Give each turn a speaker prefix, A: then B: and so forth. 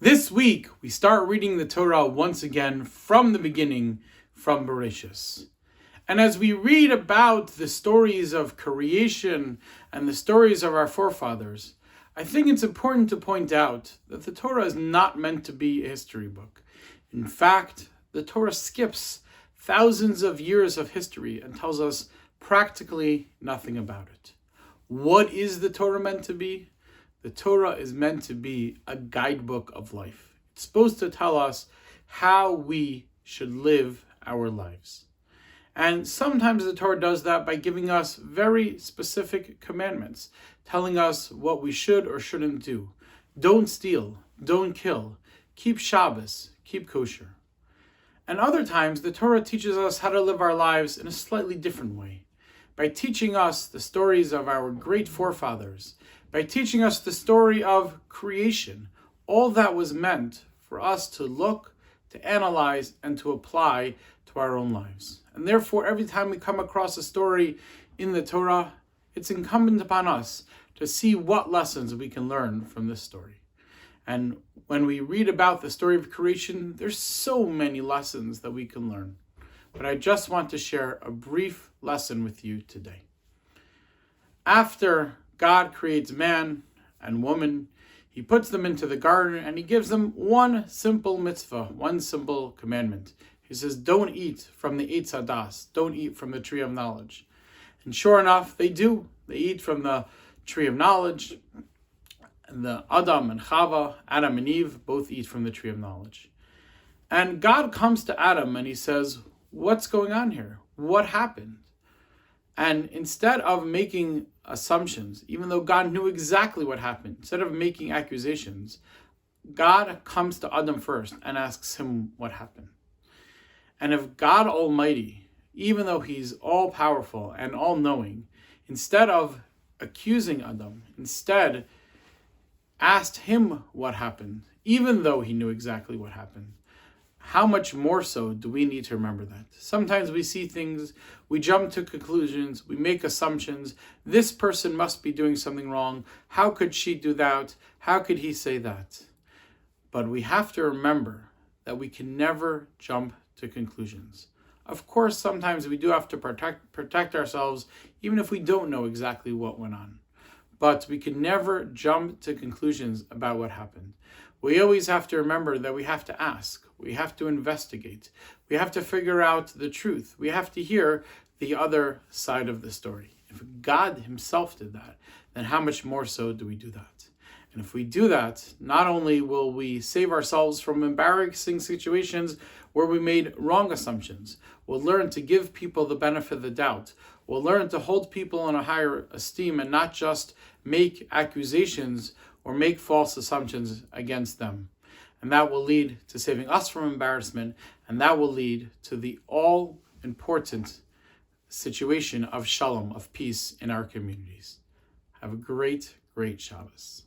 A: This week, we start reading the Torah once again from the beginning, from Bereishis. And as we read about the stories of creation and the stories of our forefathers, I think it's important to point out that the Torah is not meant to be a history book. In fact, the Torah skips thousands of years of history and tells us practically nothing about it. What is the Torah meant to be? The Torah is meant to be a guidebook of life. It's supposed to tell us how we should live our lives. And sometimes the Torah does that by giving us very specific commandments, telling us what we should or shouldn't do. Don't steal, don't kill, keep Shabbos, keep kosher. And other times the Torah teaches us how to live our lives in a slightly different way, by teaching us the stories of our great forefathers, by teaching us the story of creation. All that was meant for us to look, to analyze, and to apply to our own lives. And therefore, every time we come across a story in the Torah, it's incumbent upon us to see what lessons we can learn from this story. And when we read about the story of creation, there's so many lessons that we can learn. But I just want to share a brief lesson with you today. After God creates man and woman, he puts them into the garden and he gives them one simple mitzvah, one simple commandment. He says, don't eat from the Eitz Hadas, don't eat from the tree of knowledge. And sure enough, they do. They eat from the tree of knowledge. And the Adam and Chava, Adam and Eve, both eat from the tree of knowledge. And God comes to Adam and he says, what's going on here? What happened? And instead of making assumptions, even though God knew exactly what happened, instead of making accusations, God comes to Adam first and asks him what happened. And if God Almighty, even though he's all-powerful and all-knowing, instead of accusing Adam, instead asked him what happened, even though he knew exactly what happened, how much more so do we need to remember that? Sometimes we see things, we jump to conclusions, we make assumptions. This person must be doing something wrong. How could she do that? How could he say that? But we have to remember that we can never jump to conclusions. Of course, sometimes we do have to protect ourselves, even if we don't know exactly what went on. But we can never jump to conclusions about what happened. We always have to remember that we have to ask. We have to investigate. We have to figure out the truth. We have to hear the other side of the story. If God himself did that, then how much more so do we do that? And if we do that, not only will we save ourselves from embarrassing situations where we made wrong assumptions, we'll learn to give people the benefit of the doubt. We'll learn to hold people in a higher esteem and not just make accusations or make false assumptions against them. And that will lead to saving us from embarrassment, and that will lead to the all-important situation of shalom, of peace in our communities. Have a great, great Shabbos.